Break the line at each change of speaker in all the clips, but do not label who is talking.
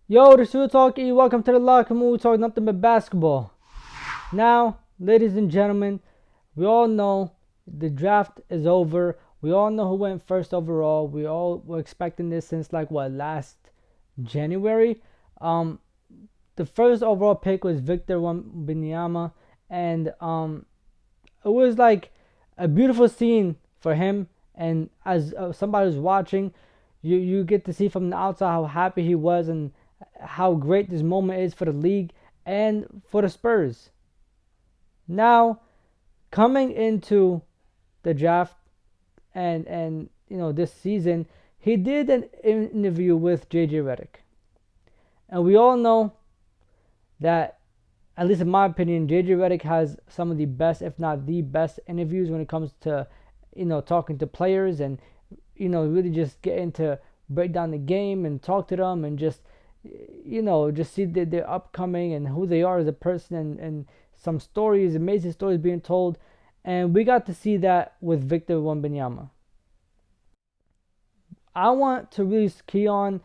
Yo, this is Talk E. Welcome to the Locker Room. We talk nothing but basketball. Now, ladies and gentlemen, we all know the draft is over. We all know who went first overall. We all were expecting this since last January. Um, the first overall pick was Victor Wembanyama, and it was like a beautiful scene for him. And as somebody who's watching, you get to see from the outside how happy he was and how great this moment is for the league and for the Spurs. Now, coming into the draft and this season, he did an interview with JJ Redick, and we all know that, at least in my opinion, JJ Redick has some of the best, if not the best, interviews when it comes to talking to players and really just getting to break down the game and talk to them and just just see their upcoming and who they are as a person and some stories, amazing stories being told. And we got to see that with Victor Wembanyama. I want to really key on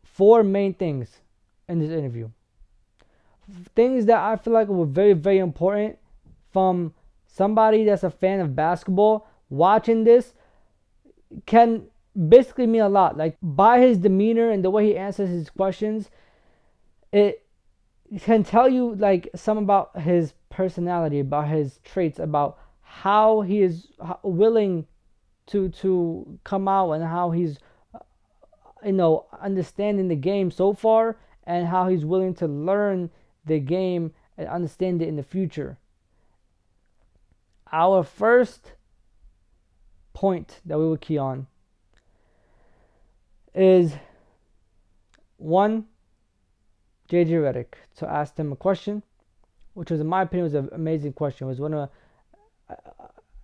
four main things in this interview. Things that I feel like were very, very important from somebody that's a fan of basketball watching this can basically mean a lot. Like, by his demeanor and the way he answers his questions, it can tell you like some about his personality, about his traits, about how he is willing to come out and how he's understanding the game so far and how he's willing to learn the game and understand it in the future. Our first point that we will key on is one, JJ Redick. So I asked him a question, which was, in my opinion, was an amazing question. It was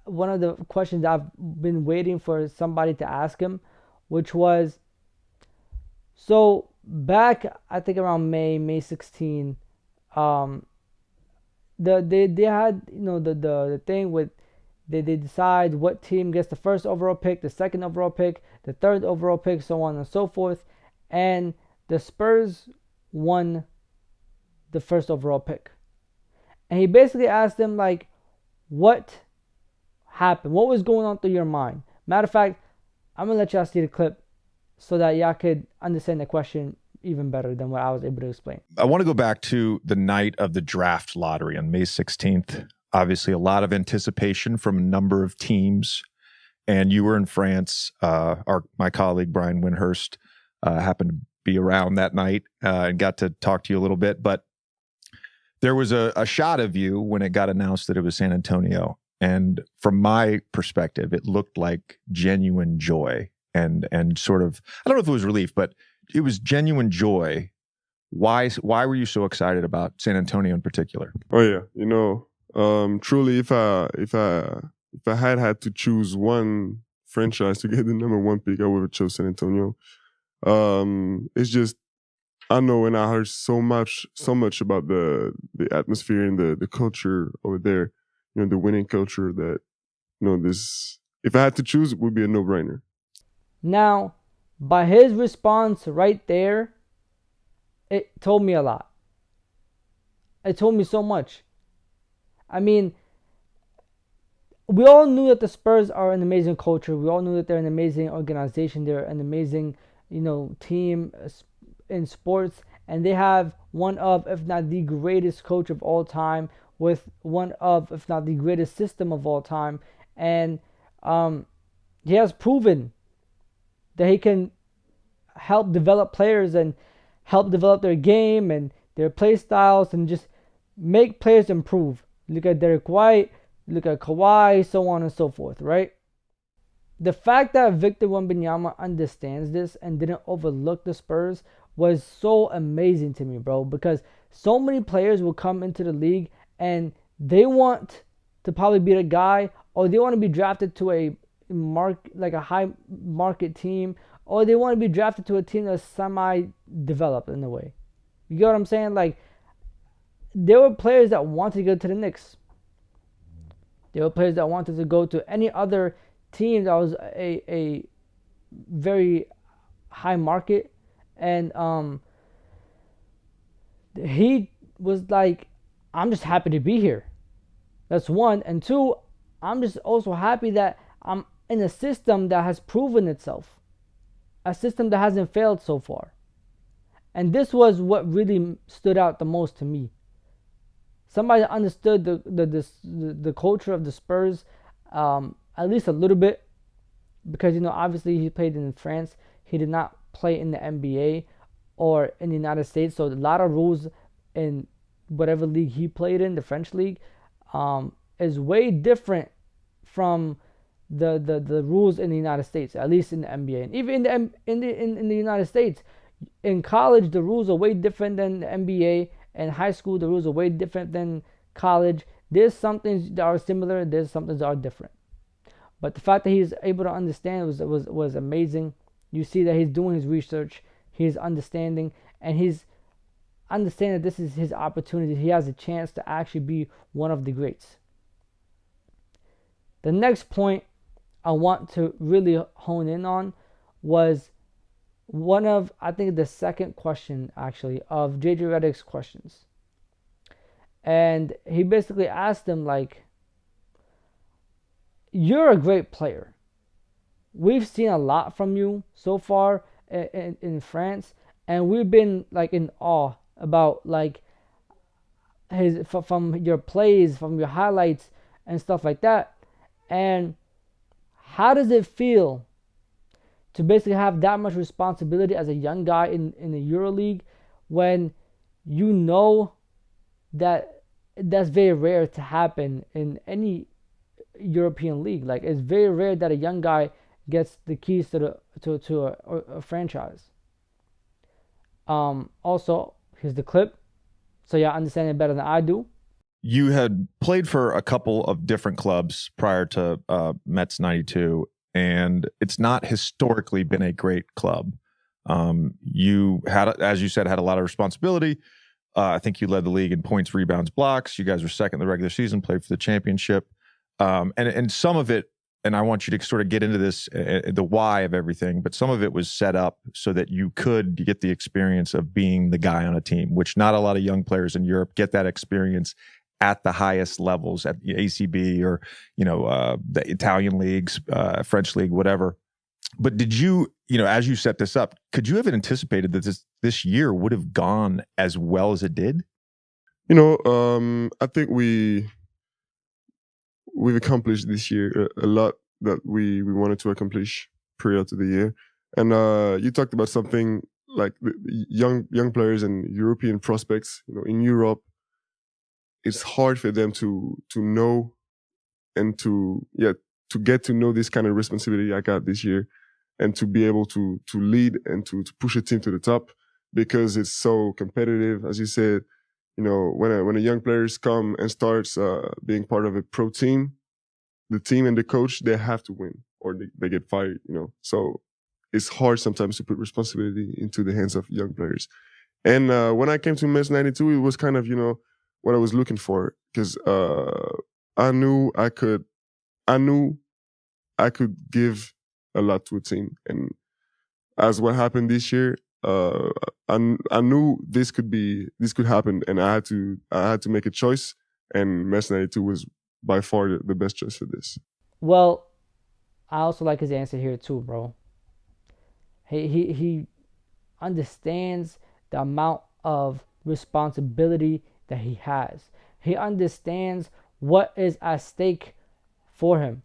one of the questions I've been waiting for somebody to ask him, which was, so back I think around May 16, they had the thing with they decide what team gets the first overall pick, the second overall pick, the third overall pick, so on and so forth. And the Spurs won the first overall pick. And he basically asked them, like, what happened? What was going on through your mind? Matter of fact, I'm going to let y'all see the clip so that y'all could understand the question even better than what I was able to explain.
I want to go back to the night of the draft lottery on May 16th. Obviously, a lot of anticipation from a number of teams. And you were in France. My colleague, Brian Windhurst, happened to be around that night and got to talk to you a little bit. But there was a shot of you when it got announced that it was San Antonio. And from my perspective, it looked like genuine joy and sort of, I don't know if it was relief, but it was genuine joy. Why were you so excited about San Antonio in particular?
Oh yeah, truly, if I had to choose one franchise to get the number one pick, I would have chose San Antonio. It's just, I know, and I heard so much about the atmosphere and the culture over there, the winning culture, that this, if I had to choose, it would be a no-brainer.
Now, by his response right there, it told me a lot. It told me so much. I mean, we all knew that the Spurs are an amazing culture. We all knew that they're an amazing organization. They're an amazing, team in sports. And they have one of, if not the greatest coach of all time, with one of, if not the greatest system of all time. And he has proven that he can help develop players and help develop their game and their play styles and just make players improve. Look at Derek White, look at Kawhi, so on and so forth, right? The fact that Victor Wembanyama understands this and didn't overlook the Spurs was so amazing to me, bro, because so many players will come into the league and they want to probably be the guy, or they want to be drafted to a high market team, or they want to be drafted to a team that's semi-developed in a way. You get what I'm saying? Like, there were players that wanted to go to the Knicks. There were players that wanted to go to any other team that was a very high market. And he was like, I'm just happy to be here. That's one. And two, I'm just also happy that I'm in a system that has proven itself, a system that hasn't failed so far. And this was what really stood out the most to me. Somebody that understood the culture of the Spurs, at least a little bit, because obviously he played in France. He did not play in the NBA or in the United States, so a lot of rules in whatever league he played in, the French league, is way different from the rules in the United States, at least in the NBA, and even in the United States. In college, the rules are way different than the NBA. In high school, the rules are way different than college. There's some things that are similar. There's some things that are different. But the fact that he's able to understand was amazing. You see that he's doing his research. He's understanding, and he's understanding that this is his opportunity. He has a chance to actually be one of the greats. The next point I want to really hone in on was I think the second question actually of JJ Redick's questions. And he basically asked him, like, you're a great player. We've seen a lot from you so far in France, and we've been like in awe about like from your plays, from your highlights and stuff like that. And how does it feel to basically have that much responsibility as a young guy in the EuroLeague, when you know that that's very rare to happen in any European league? Like, it's very rare that a young guy gets the keys to a franchise. Also, here's the clip, so y'all understand it better than I do.
You had played for a couple of different clubs prior to Mets 92, and it's not historically been a great club. You had, as you said, had a lot of responsibility. I think you led the league in points, rebounds, blocks. You guys were second in the regular season, played for the championship. And some of it, and I want you to sort of get into this, the why of everything, but some of it was set up so that you could get the experience of being the guy on a team, which not a lot of young players in Europe get that experience at the highest levels, at the ACB or, the Italian leagues, French league, whatever. But did you, as you set this up, could you have anticipated that this year would have gone as well as it did?
I think we've accomplished this year a lot that we wanted to accomplish prior to the year. And you talked about something like the young players and European prospects. In Europe, it's hard for them to know and to get to know this kind of responsibility I got this year, and to be able to lead and to push a team to the top, because it's so competitive. As you said, when a young players come and starts being part of a pro team, the team and the coach, they have to win or they get fired. So it's hard sometimes to put responsibility into the hands of young players. And when I came to Mets 92, it was kind of what I was looking for, because I knew I could give a lot to a team. And as what happened this year, I knew this could happen, and I had to make a choice, and Mets 92 was by far the best choice for this.
Well, I also like his answer here too, bro. He understands the amount of responsibility that he has. He understands what is at stake for him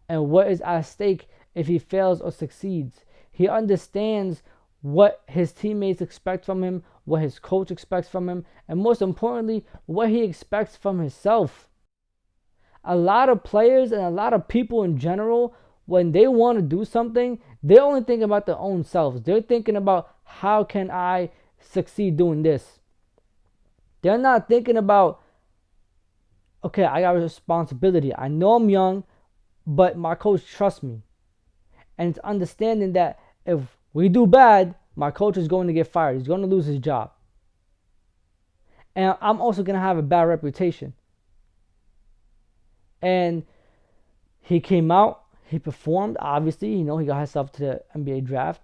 and what is at stake if he fails or succeeds. He understands what his teammates expect from him, what his coach expects from him, and most importantly, what he expects from himself. A lot of players and a lot of people in general, when they want to do something, they only think about their own selves. They're thinking about, how can I succeed doing this? They're not thinking about, okay, I got a responsibility. I know I'm young, but my coach trusts me. And it's understanding that if we do bad, my coach is going to get fired. He's going to lose his job. And I'm also going to have a bad reputation. And he came out, he performed, obviously, he got himself to the NBA draft.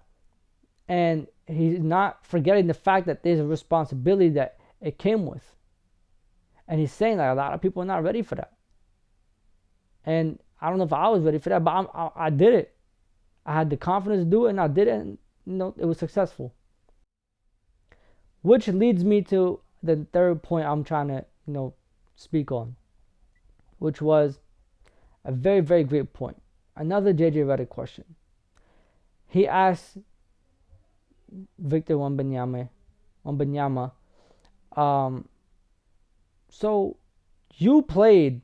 And he's not forgetting the fact that there's a responsibility that it came with. And he's saying that a lot of people are not ready for that. And I don't know if I was ready for that, but I did it. I had the confidence to do it, and I did it, and it was successful. Which leads me to the third point I'm trying to, speak on, which was a very, very great point. Another JJ Redick question. He asked Victor Wembanyama, so you played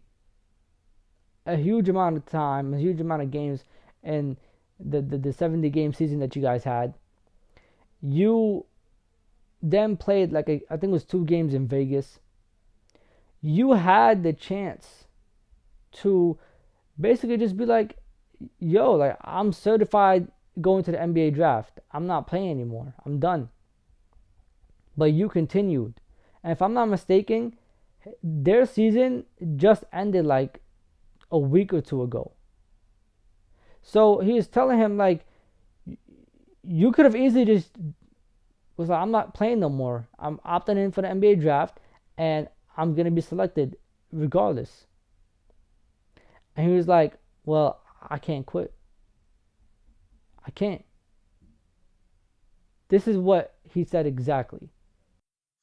a huge amount of time, a huge amount of games in the 70-game season that you guys had. You then played I think it was 2 games in Vegas. You had the chance to basically just be like, yo, I'm certified going to the NBA draft. I'm not playing anymore. I'm done. But you continued. And if I'm not mistaken, their season just ended a week or 2 ago. So he was telling him you could have easily just was like, I'm not playing no more. I'm opting in for the NBA draft, and I'm gonna be selected regardless. And he was like, well, I can't quit. I can't. This is what he said exactly.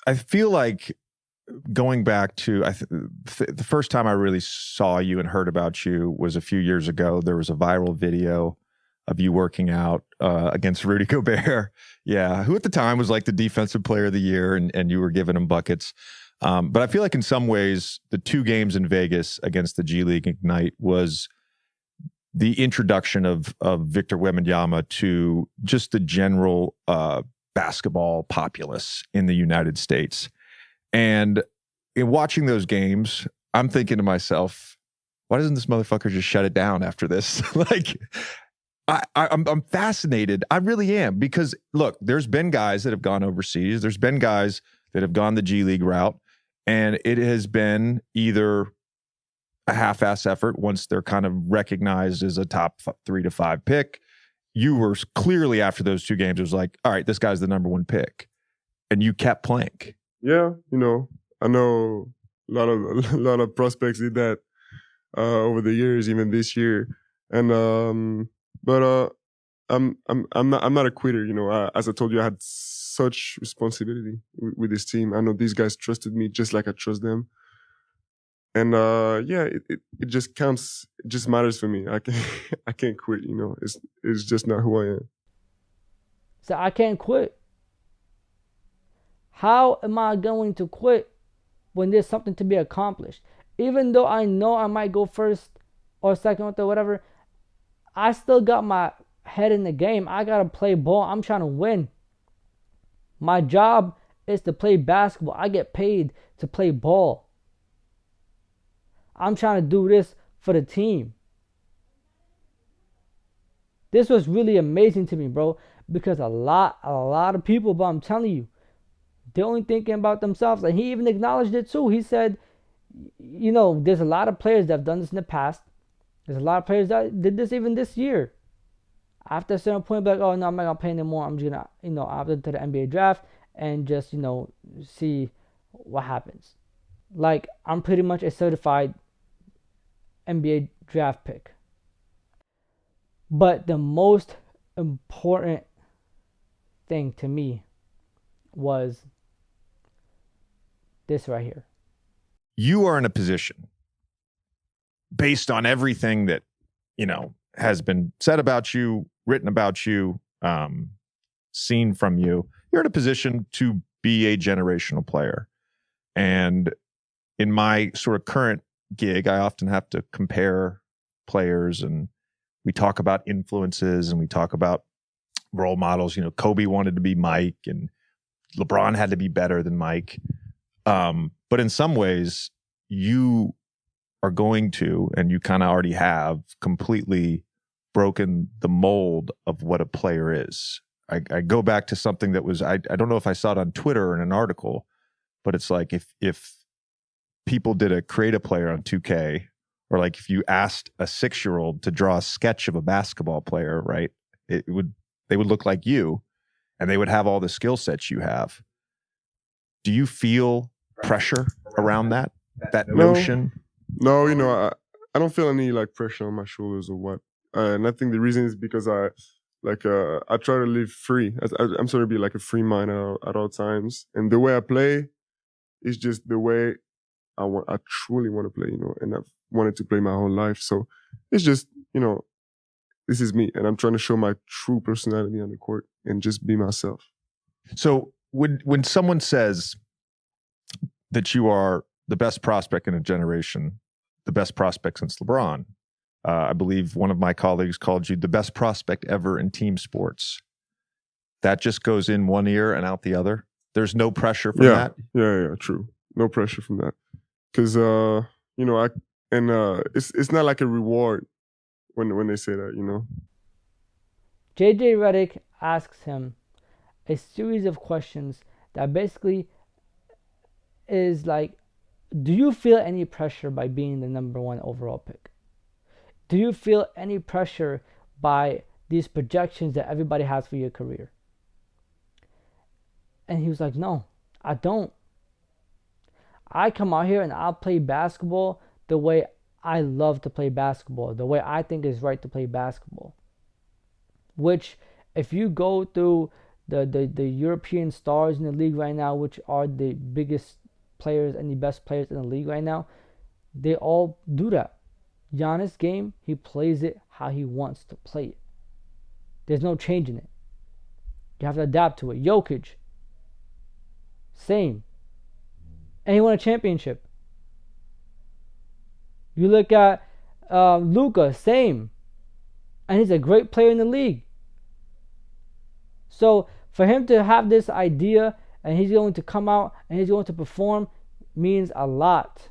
I feel like going back to the first time I really saw you and heard about you was a few years ago. There was a viral video of you working out against Rudy Gobert. Yeah, who at the time was the defensive player of the year, and you were giving him buckets. But I feel like in some ways, the 2 games in Vegas against the G League Ignite was the introduction of Victor Wembanyama to just the general basketball populace in the United States. And in watching those games, I'm thinking to myself, why doesn't this motherfucker just shut it down after this? I'm fascinated. I really am, because look, there's been guys that have gone overseas. There's been guys that have gone the G League route, and it has been either a half-ass effort once they're kind of recognized as a top 3 to 5 pick. You were clearly, after those 2 games, it was like, all right, this guy's the number 1 pick, and you kept playing.
Yeah, I know a lot of prospects did that over the years, even this year, and but I'm not a quitter. As I told you, I had such responsibility with this team. I know these guys trusted me just like I trust them, and it just counts. It just matters for me. I can't quit. It's just not who I am.
So I can't quit. How am I going to quit when there's something to be accomplished? Even though I know I might go first or second or whatever, I still got my head in the game. I got to play ball. I'm trying to win. My job is to play basketball. I get paid to play ball. I'm trying to do this for the team. This was really amazing to me, bro, because a lot of people, but I'm telling you, they're only thinking about themselves. And he even acknowledged it too. He said, there's a lot of players that have done this in the past. There's a lot of players that did this even this year. After a certain point, oh no, I'm not gonna play anymore. I'm just gonna, opt into the NBA draft and just, see what happens. I'm pretty much a certified NBA draft pick. But the most important thing to me was this right here.
You are in a position, based on everything that, has been said about you, written about you, seen from you, you're in a position to be a generational player. And in my sort of current gig, I often have to compare players, and we talk about influences and we talk about role models. Kobe wanted to be Mike, and LeBron had to be better than Mike. But in some ways, you are going to, and you kind of already have, completely broken the mold of what a player is. I go back to something that was, I don't know if I saw it on Twitter or in an article, but it's like if people did a create a player on 2K, or if you asked a 6-year-old to draw a sketch of a basketball player, right? They would look like you, and they would have all the skill sets you have. Do you feel pressure around that
No.
notion?
No, you know, I don't feel any like pressure on my shoulders or what. And I think the reason is because I try to live free. I'm trying to be like a free mind at all times. And the way I play is just the way I truly want to play, you know, and I've wanted to play my whole life. So it's just, you know, this is me. And I'm trying to show my true personality on the court and just be myself.
So when someone says that you are the best prospect in a generation, the best prospect since LeBron, I believe one of my colleagues called you the best prospect ever in team sports. That just goes in one ear and out the other. There's no pressure from that.
Yeah, true. No pressure from that. Because you know, it's not like a reward when they say that, you know.
JJ Redick asks him a series of questions that basically is like, do you feel any pressure by being the #1 overall pick? Do you feel any pressure by these projections that everybody has for your career? And he was like, no, I don't. I come out here and I'll play basketball the way I love to play basketball, the way I think is right to play basketball. Which, if you go through the European stars in the league right now, which are the biggest players and the best players in the league right now, they all do that. Giannis' game, he plays it how he wants to play it. There's no changing it. You have to adapt to it. Jokic, same. And he won a championship. You look at Luka, same. And he's a great player in the league. So for him to have this idea and he's going to come out and he's going to perform means a lot.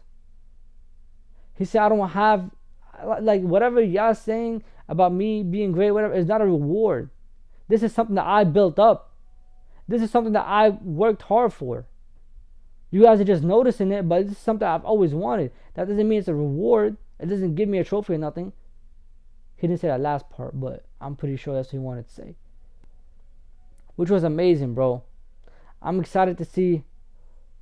He said, I don't have, like, whatever y'all saying about me being great, whatever, is not a reward. This is something that I built up. This is something that I worked hard for. You guys are just noticing it, but this is something I've always wanted. That doesn't mean it's a reward. It doesn't give me a trophy or nothing. He didn't say that last part, but I'm pretty sure that's what he wanted to say. Which was amazing, bro. I'm excited to see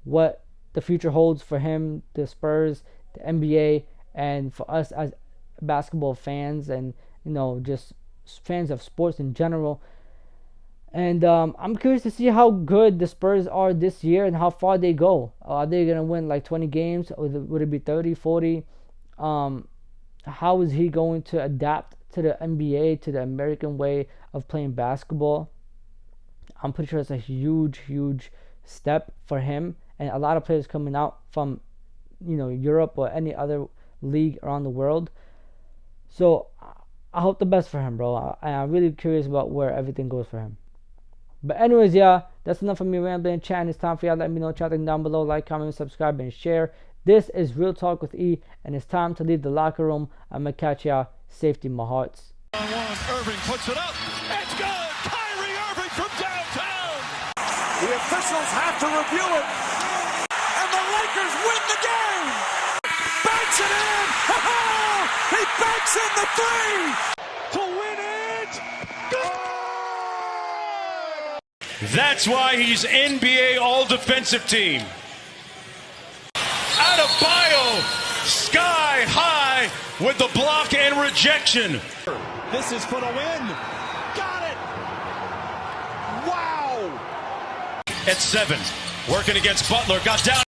what the future holds for him, the Spurs, the NBA, and for us as basketball fans and, you know, just fans of sports in general. And I'm curious to see how good the Spurs are this year and how far they go. Are they going to win like 20 games? Or would it be 30, 40? How is he going to adapt to the NBA, to the American way of playing basketball? I'm pretty sure it's a huge, huge step for him. And a lot of players coming out from, you know, Europe or any other league around the world. So I hope the best for him, bro. I'm really curious about where everything goes for him. But anyways, yeah, that's enough of me rambling, chatting. It's time for y'all. Let me know, chatting down below. Like, comment, subscribe, and share. This is Real Talk with E, and it's time to leave the locker room. I'm going to catch y'all. Safety, my hearts.
Irving puts it up. It's good. Kyrie Irving from downtown. The officials have to review it. And the Lakers win the game. Banks it in. He banks in the three to win it. Good. That's why he's NBA All-Defensive Team. Adebayo, sky high with the block and rejection. This is for the win. Got it. Wow. At 7, working against Butler, got down.